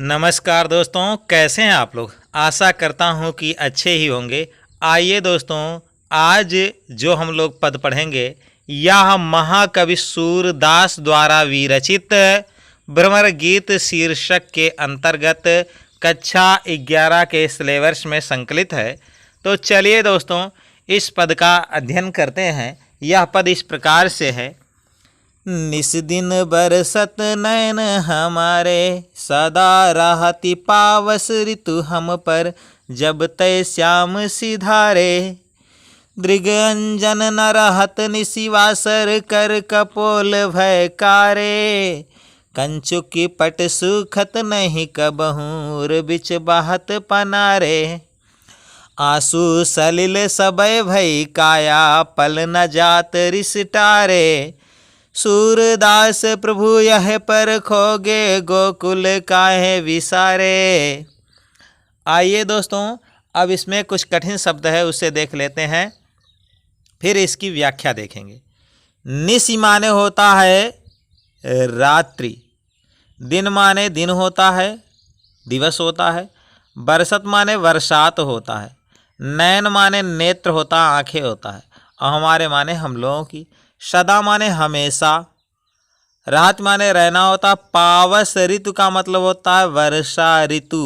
नमस्कार दोस्तों, कैसे हैं आप लोग। आशा करता हूं कि अच्छे ही होंगे। आइए दोस्तों, आज जो हम लोग पद पढ़ेंगे यह महाकवि सूरदास द्वारा विरचित भ्रमर गीत शीर्षक के अंतर्गत कक्षा 11 के सिलेबस में संकलित है। तो चलिए दोस्तों, इस पद का अध्ययन करते हैं। यह पद इस प्रकार से है। निस दिन बरसत नैन हमारे, सदा राहति पावस ऋतु हम पर, जब तय श्याम सिधारे। दृग अंजन न रहत निशिवासर, कर कपोल भय कारे। कंचुकी पट सुखत नहीं कबहूर, बिच बाहत पनारे। आंसू सलिल सबय भई काया, पल न जात रिसटारे। सूरदास प्रभु यह पर खोगे, गोकुल काहे विसारे। आइए दोस्तों, अब इसमें कुछ कठिन शब्द है, उसे देख लेते हैं, फिर इसकी व्याख्या देखेंगे। निशि माने होता है रात्रि, दिन माने दिन होता है, दिवस होता है। बरसत माने वर्षात होता है। नैन माने नेत्र होता, आंखें होता है। और हमारे माने हम लोगों की। सदा माने हमेशा। रात माने रहना होता। पावस ऋतु का मतलब होता है वर्षा ऋतु।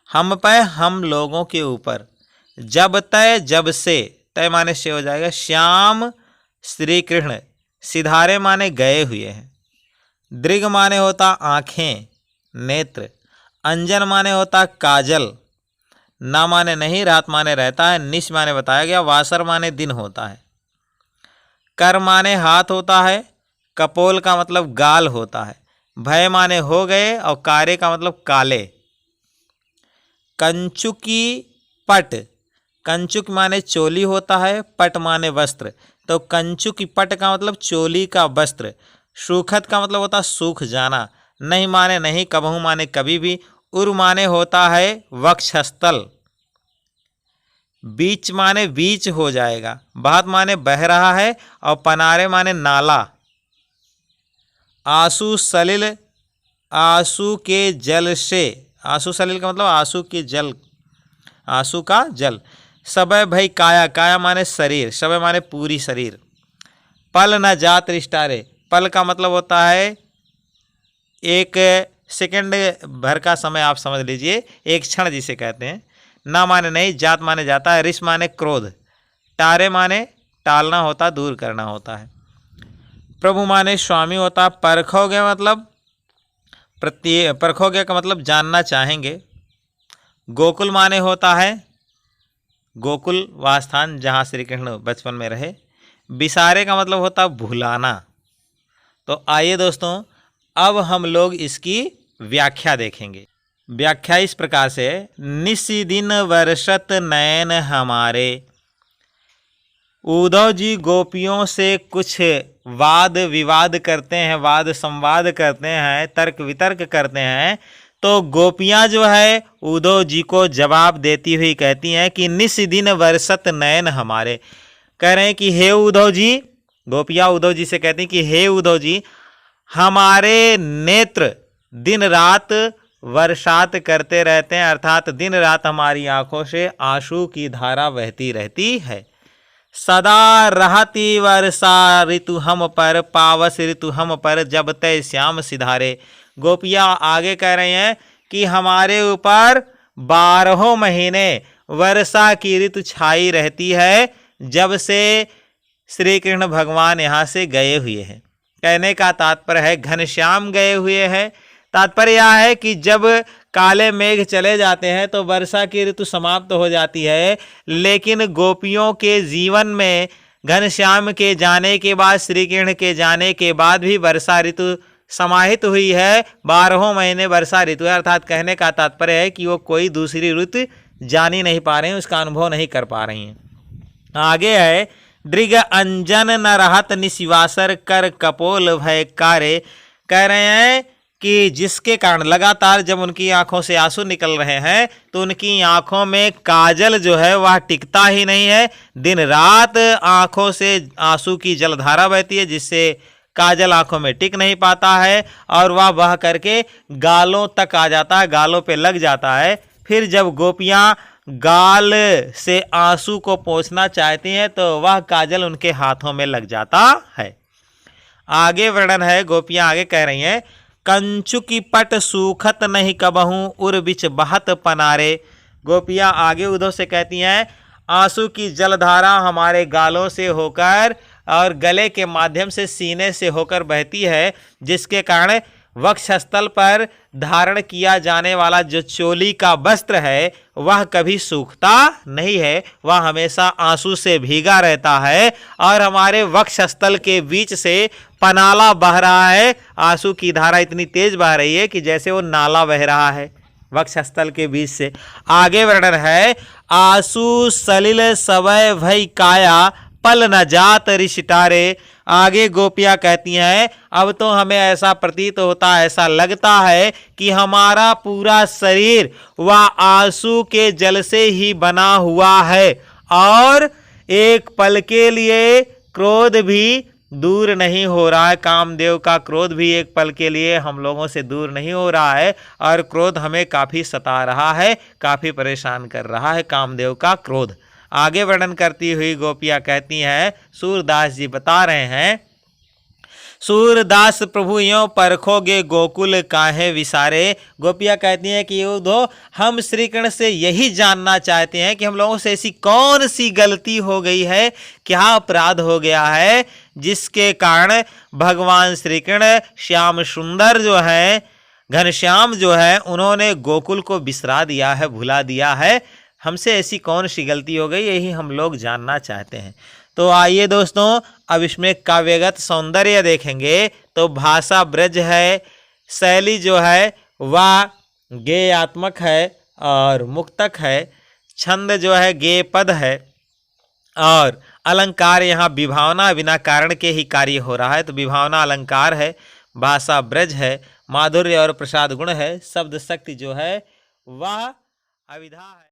हम पे हम लोगों के ऊपर। जब तय जब से, तय माने से हो जाएगा। श्याम श्री कृष्ण, सिधारे माने गए हुए हैं। दृग माने होता आँखें, नेत्र। अंजन माने होता काजल। ना माने नहीं, रात माने रहता है। निश माने बताया गया। वासर माने दिन होता है। कर माने हाथ होता है। कपोल का मतलब गाल होता है। भय माने हो गए और कारे का मतलब काले। कंचुकी पट, कंचुक माने चोली होता है। पट माने वस्त्र। तो कंचुकी पट का मतलब चोली का वस्त्र। सूखत का मतलब होता सूख जाना। नहीं माने नहीं, कबहू माने कभी भी। उर माने होता है वक्षस्थल। बीच माने बीच हो जाएगा। बहत माने बह रहा है। और पनारे माने नाला। आंसू सलिल, आंसू के जल से। आंसू सलिल का मतलब आंसू के जल, आंसू का जल। सबय भई काया, काया माने शरीर, सबय माने पूरी शरीर। पल न जात रिष्टारे, पल का मतलब होता है एक सेकंड भर का समय, आप समझ लीजिए, एक क्षण जिसे कहते हैं। ना माने नहीं, जात माने जाता है। रिस माने क्रोध। टारे माने टालना होता, दूर करना होता है। प्रभु माने स्वामी होता। परखोगे मतलब परखोगे का मतलब जानना चाहेंगे। गोकुल माने होता है गोकुल, वह स्थान जहाँ श्री कृष्ण बचपन में रहे। विसारे का मतलब होता भुलाना। तो आइए दोस्तों, अब हम लोग इसकी व्याख्या देखेंगे। व्याख्या इस प्रकार से। निशि दिन वर्षत नयन हमारे। उद्धव जी गोपियों से कुछ वाद विवाद करते हैं, वाद संवाद करते हैं, तर्क वितर्क करते हैं। तो गोपियां जो है उद्धव जी को जवाब देती हुई कहती हैं कि निश दिन वर्षत नयन हमारे। कह रहे हैं कि हे उद्धव जी, गोपियां उद्धव जी से कहती हैं कि हे उद्धव जी, हमारे नेत्र दिन रात वर्षात करते रहते हैं, अर्थात दिन रात हमारी आंखों से आंसू की धारा बहती रहती है। सदा रहती वर्षा ऋतु हम पर, पावस ऋतु हम पर, जब तय श्याम सिधारे। गोपियां आगे कह रहे हैं कि हमारे ऊपर 12 महीने वर्षा की ऋतु छाई रहती है, जब से श्री कृष्ण भगवान यहाँ से गए हुए हैं। कहने का तात्पर्य है घनश्याम गए हुए हैं। तात्पर्य यह है कि जब काले मेघ चले जाते हैं तो वर्षा की ऋतु समाप्त हो जाती है। लेकिन गोपियों के जीवन में घनश्याम के जाने के बाद, श्री कृष्ण के जाने के बाद भी वर्षा ऋतु समाहित हुई है। 12 महीने वर्षा ऋतु है। अर्थात कहने का तात्पर्य है कि वो कोई दूसरी ऋतु जान ही नहीं पा रहे हैं, उसका अनुभव नहीं कर पा रही हैं। आगे है, दृग अंजन न रहत निशिवासर, कर कपोल भय कारे। कह रहे हैं कि जिसके कारण लगातार जब उनकी आंखों से आंसू निकल रहे हैं तो उनकी आंखों में काजल जो है वह टिकता ही नहीं है। दिन रात आंखों से आंसू की जलधारा बहती है, जिससे काजल आंखों में टिक नहीं पाता है और वह बह करके गालों तक आ जाता है, गालों पे लग जाता है। फिर जब गोपियां गाल से आंसू को पोंछना चाहती हैं तो वह काजल उनके हाथों में लग जाता है। आगे वर्णन है, गोपियां आगे कह रही हैं, कंचु की पट सूखत नहीं कबहू उर बिच बहत पनारे। गोपियां आगे उद्धव से कहती हैं, आंसू की जलधारा हमारे गालों से होकर और गले के माध्यम से सीने से होकर बहती है, जिसके कारण वक्षस्थल पर धारण किया जाने वाला जो चोली का वस्त्र है वह कभी सूखता नहीं है, वह हमेशा आंसू से भीगा रहता है और हमारे वक्षस्थल के बीच से पनाला बह रहा है। आंसू की धारा इतनी तेज बह रही है कि जैसे वो नाला बह रहा है वक्षस्थल के बीच से। आगे वर्णन है, आंसू सलिल सवय भई काया पल न जात रिशिटारे। आगे गोपियां कहती हैं, अब तो हमें ऐसा प्रतीत होता, ऐसा लगता है कि हमारा पूरा शरीर वह आंसू के जल से ही बना हुआ है और एक पल के लिए क्रोध भी दूर नहीं हो रहा है। कामदेव का क्रोध भी एक पल के लिए हम लोगों से दूर नहीं हो रहा है और क्रोध हमें काफ़ी सता रहा है, काफ़ी परेशान कर रहा है कामदेव का क्रोध। आगे वर्णन करती हुई गोपियां कहती हैं, सूरदास जी बता रहे हैं, सूरदास प्रभु यों परखोगे गोकुल काहे विसारे। गोपियां कहती हैं कि उद्धव, हम श्री कृष्ण से यही जानना चाहते हैं कि हम लोगों से ऐसी कौन सी गलती हो गई है, क्या अपराध हो गया है जिसके कारण भगवान श्री कृष्ण श्याम सुंदर जो है, घनश्याम जो है, उन्होंने गोकुल को बिसरा दिया है, भुला दिया है। हमसे ऐसी कौन सी गलती हो गई, यही हम लोग जानना चाहते हैं। तो आइए दोस्तों, अब इसमें काव्यगत सौंदर्य देखेंगे। तो भाषा ब्रज है, शैली जो है वह गेयात्मक है और मुक्तक है, छंद जो है गेय पद है और अलंकार यहाँ विभावना बिना कारण के ही कार्य हो रहा है, तो विभावना अलंकार है। भाषा ब्रज है, माधुर्य और प्रसाद गुण है, शब्द शक्ति जो है वह अविधा है।